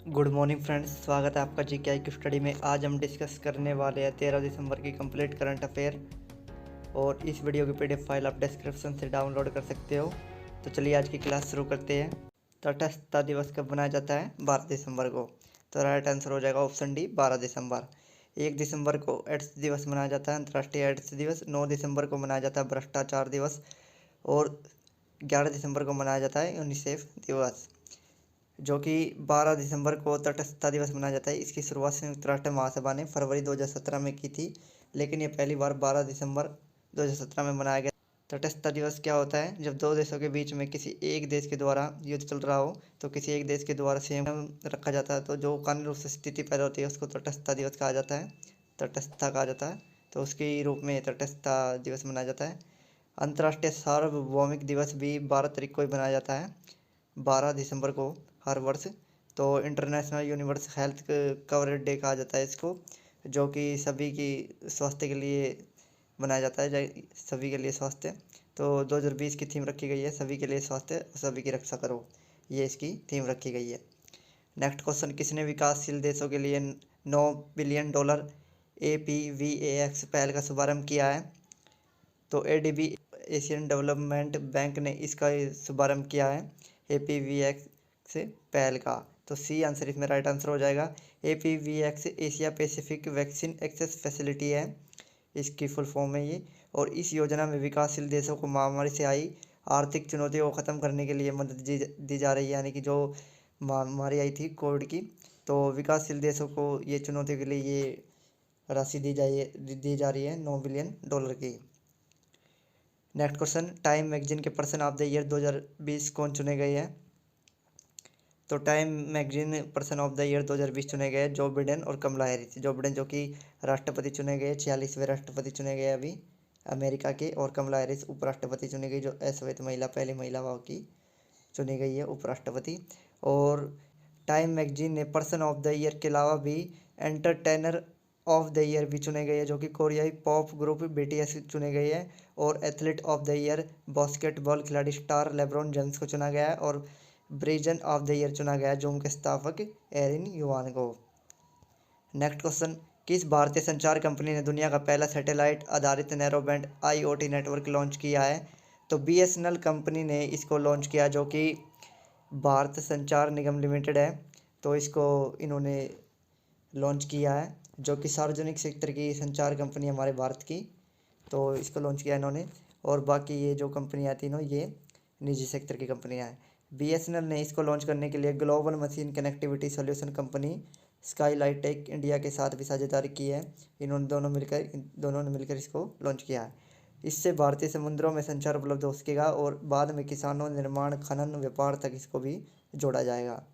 Good morning friends, स्वागत है आपका जीकेआई की स्टडी में। आज हम डिस्कस करने वाले हैं 13 दिसंबर की कंप्लीट करंट अफेयर। और इस वीडियो की पीडीएफ फाइल आप डिस्क्रिप्शन से डाउनलोड कर सकते हो। तो चलिए आज की क्लास शुरू करते हैं। तटस्थता दिवस कब मनाया जाता है? 12 दिसंबर को। तो राइट आंसर हो जाएगा ऑप्शन डी, 12 दिसंबर। 1 दिसंबर को एड्स दिवस मनाया जाता है, अंतर्राष्ट्रीय एड्स दिवस। 9 दिसंबर को मनाया जाता है भ्रष्टाचार दिवस। और 11 दिसंबर को मनाया जाता है यूनिसेफ दिवस। जो कि 12 दिसंबर को तटस्थता दिवस मनाया जाता है। इसकी शुरुआत संयुक्त राष्ट्र महासभा ने फरवरी 2017 में की थी, लेकिन ये पहली बार 12 दिसंबर 2017 में मनाया गया। तटस्थता दिवस क्या होता है? जब दो देशों के बीच में किसी एक देश के द्वारा युद्ध चल रहा हो तो किसी एक देश के द्वारा संयम रखा जाता है, तो जो कानूनी रूप से स्थिति पैदा होती है उसको तटस्थता दिवस कहा जाता है, तटस्थता कहा जाता है। तो उसके रूप में तटस्थता दिवस मनाया जाता है। अंतर्राष्ट्रीय सार्वभौमिक दिवस भी 12 तारीख को ही मनाया जाता है, 12 दिसंबर को हर वर्ष। तो international universe health coverage day कहा जाता है इसको, जो कि सभी की स्वास्थ्य के लिए मनाया जाता है, सभी के लिए स्वास्थ्य। तो 2020 की थीम रखी गई है, सभी के लिए स्वास्थ्य, सभी की रक्षा करो, ये इसकी थीम रखी गई है। नेक्स्ट क्वेश्चन, किसने विकासशील देशों के लिए $9 बिलियन APVAX पहल का शुभारंभ किया है? तो ADB, एशियन डेवलपमेंट बैंक ने इसका शुभारंभ किया है, APVX पहल का। तो सी आंसर इसमें राइट आंसर हो जाएगा। APVX Asia Pacific vaccine access facility है, इसकी फुल फॉर्म है ये। और इस योजना में विकासशील देशों को महामारी से आई आर्थिक चुनौतियों को ख़त्म करने के लिए मदद दी जा रही है, यानी कि जो महामारी आई थी कोविड की, तो विकासशील देशों को ये चुनौतियों के लिए ये राशि दी जा रही है $9 बिलियन की। नेक्स्ट क्वेश्चन, टाइम मैगजीन के पर्सन ऑफ द ईयर 2020 कौन चुने गए हैं? तो time magazine person of the year 2020 चुने गए जो बिडेन और कमला हैरिस। जो बिडेन जो कि राष्ट्रपति चुने गए, 46वें राष्ट्रपति चुने गए अभी अमेरिका के। और कमला हैरिस उपराष्ट्रपति चुनी गई, जो अश्वेत महिला, पहली महिला वहाँ की चुनी गई है उपराष्ट्रपति। और टाइम मैगजीन ने पर्सन ऑफ द ईयर के अलावा भी एंटरटेनर ऑफ द ईयर भी चुने गए हैं, जो कि कोरियाई पॉप ग्रुप BTS चुने गए हैं। और athlete of the year basketball खिलाड़ी स्टार लेब्रॉन जेम्स को चुना गया है। और ब्रिजन ऑफ द ईयर चुना गया है जूम के संस्थापक एरिन युवान को। नेक्स्ट क्वेश्चन, किस भारतीय संचार कंपनी ने दुनिया का पहला सैटेलाइट आधारित narrow band IoT network launch किया है? तो BSNL कंपनी ने इसको लॉन्च किया, जो कि भारत संचार निगम लिमिटेड है। तो इसको इन्होंने लॉन्च किया है, जो कि सार्वजनिक सेक्टर की संचार कंपनी है हमारे भारत की। तो इसको लॉन्च किया इन्होंने। और बाकी ये जो कंपनियाँ तीनों ये निजी सेक्टर की कंपनियाँ हैं। BSNL ने इसको लॉन्च करने के लिए global machine connectivity solution company Skylight tech India के साथ भी साझेदारी की है। इन दोनों ने मिलकर इसको लॉन्च किया है। इससे भारतीय समुद्रों में संचार उपलब्ध हो सकेगा और बाद में किसानों, निर्माण, खनन, व्यापार तक इसको भी जोड़ा जाएगा।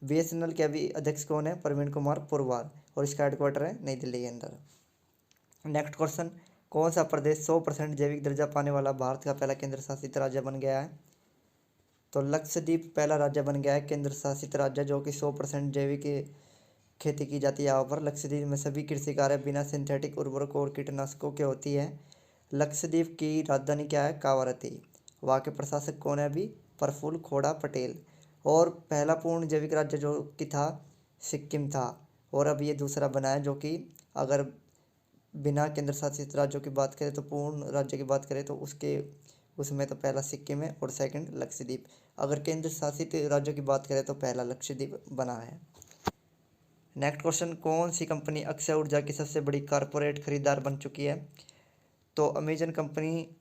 BSNL के अभी अध्यक्ष कौन है? प्रवीण कुमार पुरवार। और इसका हेडक्वार्टर है नई दिल्ली के अंदर। नेक्स्ट क्वेश्चन, कौन सा प्रदेश 100% जैविक दर्जा पाने वाला भारत का पहला केंद्र शासित राज्य बन गया है? तो लक्षद्वीप पहला राज्य बन गया है केंद्र शासित राज्य, जो कि 100% जैविक खेती की जाती है यहाँ पर। लक्षद्वीप में सभी कृषि कार्य बिना सिंथेटिक उर्वरकों और कीटनाशकों के होती है। लक्षद्वीप की राजधानी क्या है? कावारती। वहाँ के प्रशासक कौन है अभी? प्रफुल्ल खोड़ा पटेल। और पहला पूर्ण जैविक राज्य जो कि था, सिक्किम था। और अब ये दूसरा बना है, जो कि अगर बिना केंद्र शासित राज्यों की बात करें तो पूर्ण राज्य की बात करें तो उसमें तो पहला सिक्किम है और सेकंड लक्षद्वीप। अगर केंद्र शासित राज्यों की बात करें तो पहला लक्षद्वीप बना है। नेक्स्ट क्वेश्चन, कौन सी कंपनी अक्षय ऊर्जा की सबसे बड़ी कारपोरेट खरीदार बन चुकी है? तो अमेजन कंपनी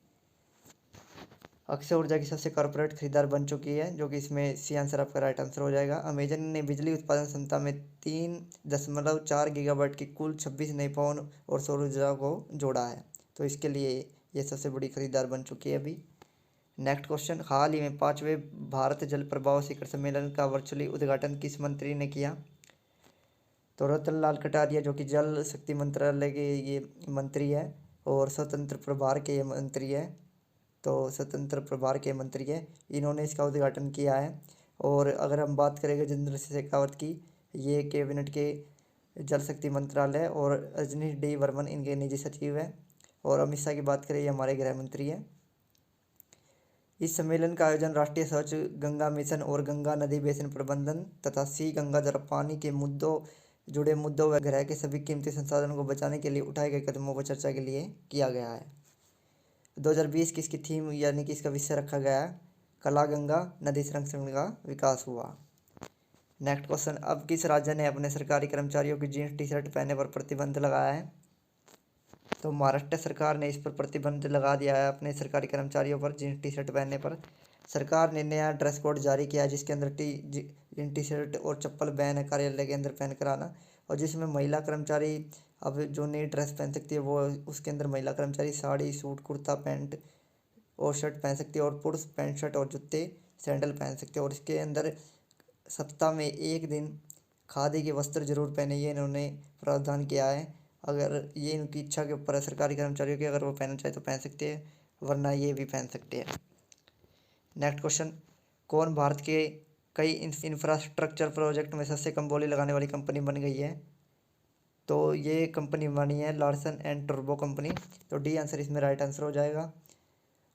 अक्षय ऊर्जा की सबसे कॉर्पोरेट खरीदार बन चुकी है, जो कि इसमें सी आंसर आपका राइट आंसर हो जाएगा। अमेजन ने बिजली उत्पादन क्षमता में 3.4 गीगावाट की कुल 26 नई पवन और सौर ऊर्जा को जोड़ा है। तो इसके लिए ये सबसे बड़ी खरीदार बन चुकी है अभी। नेक्स्ट क्वेश्चन, हाल ही में 5वें भारत जल प्रवाह शिखर सम्मेलन का वर्चुअली उद्घाटन किस मंत्री ने किया? तो रतन लाल कटारिया, जो कि जल शक्ति मंत्रालय के ये मंत्री है और स्वतंत्र प्रभार के ये मंत्री है। तो स्वतंत्र प्रभार के मंत्री है, इन्होंने इसका उद्घाटन किया है। और अगर हम बात करें गजेंद्र सिंह शेखावत की, ये कैबिनेट के जल शक्ति मंत्रालय, और रजनीश डी वर्मन इनके निजी सचिव है। और अमित शाह की बात करें, ये हमारे गृह मंत्री हैं। इस सम्मेलन का आयोजन राष्ट्रीय स्वच्छ गंगा मिशन और गंगा नदी बेसिन प्रबंधन तथा सी गंगा जरा पानी के जुड़े मुद्दों व ग्रह के सभी कीमती संसाधनों को बचाने के लिए उठाए गए कदमों पर चर्चा के लिए किया गया है। 2020 की इसकी थीम यानी कि इसका विषय रखा गया है कला गंगा नदी संरक्षण का विकास हुआ। नेक्स्ट क्वेश्चन, अब किस राज्य ने अपने सरकारी कर्मचारियों की जीन्स टी शर्ट पहनने पर प्रतिबंध लगाया है? तो महाराष्ट्र सरकार ने इस पर प्रतिबंध लगा दिया है, अपने सरकारी कर्मचारियों पर जीन्स टी शर्ट पहनने पर। सरकार ने नया ड्रेस कोड जारी किया है जिसके अंदर जीन टी शर्ट और चप्पल बैन है कार्यालय के अंदर पहन कर आना, और जिसमें महिला कर्मचारी अब जो नई ड्रेस पहन सकती है वो उसके अंदर महिला कर्मचारी साड़ी सूट कुर्ता पैंट और शर्ट पहन सकती है, और पुरुष पैंट शर्ट और जूते सैंडल पहन सकते हैं। और इसके अंदर सप्ताह में एक दिन खादी के वस्त्र जरूर पहने, ये इन्होंने प्रावधान किया है। अगर ये इनकी इच्छा के ऊपर है सरकारी कर्मचारियों की, अगर वो पहनना चाहे तो पहन सकते हैं, वरना ये भी पहन सकते हैं। नेक्स्ट क्वेश्चन, कौन भारत के कई इंफ्रास्ट्रक्चर प्रोजेक्ट में सबसे कम बोली लगाने वाली कंपनी बन गई है? तो ये कंपनी बनी है लार्सन एंड टर्बो कंपनी। तो डी आंसर इसमें राइट आंसर हो जाएगा।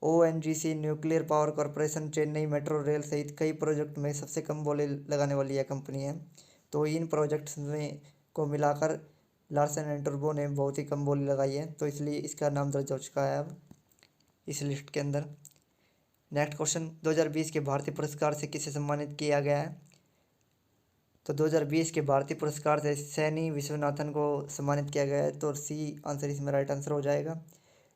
ONGC nuclear power corporation Chennai metro rail सहित कई प्रोजेक्ट में सबसे कम बोली लगाने वाली यह कंपनी है। तो इन प्रोजेक्ट्स में को मिलाकर लार्सन एंड टर्बो ने बहुत ही कम बोली लगाई है, तो इसलिए इसका नाम दर्ज हो चुका है अब इस लिस्ट के अंदर। नेक्स्ट क्वेश्चन, 2020 के भारतीय पुरस्कार से किसे सम्मानित किया गया है? तो 2020 के भारतीय पुरस्कार से सैनी विश्वनाथन को सम्मानित किया गया है, तो सी आंसर इसमें राइट आंसर हो जाएगा।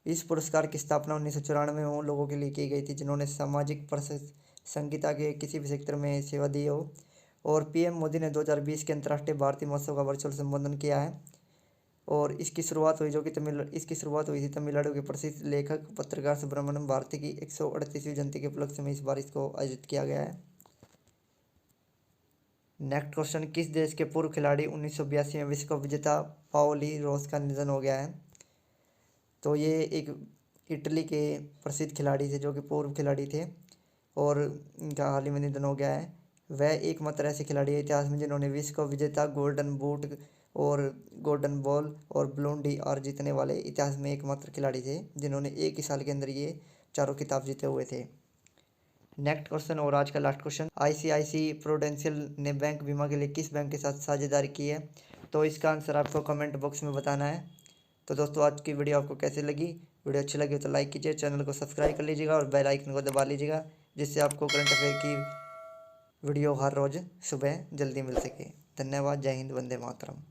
इस पुरस्कार की स्थापना 1994 में उन लोगों के लिए की गई थी जिन्होंने सामाजिक संहिता के किसी भी क्षेत्र में सेवा दी हो। और PM मोदी ने 2020 के अंतर्राष्ट्रीय भारतीय महोत्सव का वर्चुअल संबोधन किया है, और इसकी शुरुआत हुई थी तमिलनाडु के प्रसिद्ध लेखक पत्रकार सुब्रमण्यम भारती की 138वीं जयंती के उपलक्ष्य में इस बार इसको आयोजित किया गया है। नेक्स्ट क्वेश्चन, किस देश के पूर्व खिलाड़ी 1982 में विश्व कप विजेता पाओली रोस का निधन हो गया है? तो ये एक इटली के प्रसिद्ध खिलाड़ी थे जो कि पूर्व खिलाड़ी थे, और इनका हाल ही में निधन हो गया है। वह एकमात्र ऐसे खिलाड़ी है इतिहास में जिन्होंने विश्व कप विजेता गोल्डन बूट और गोल्डन बॉल और ब्लोन डी आर जीतने वाले इतिहास में एकमात्र खिलाड़ी थे जिन्होंने एक ही साल के अंदर ये चारों खिताब जीते हुए थे। नेक्स्ट क्वेश्चन और आज का लास्ट क्वेश्चन, ICICI प्रूडेंशियल ने बैंक बीमा के लिए किस बैंक के साथ साझेदारी की है? तो इसका आंसर आपको कमेंट बॉक्स में बताना है। तो दोस्तों आज की वीडियो आपको कैसे लगी? वीडियो अच्छी लगी तो लाइक कीजिए, चैनल को सब्सक्राइब कर लीजिएगा और बेल आइकन को दबा लीजिएगा, जिससे आपको करंट अफेयर की वीडियो हर रोज़ सुबह जल्दी मिल सके। धन्यवाद। जय हिंद, वंदे मातरम।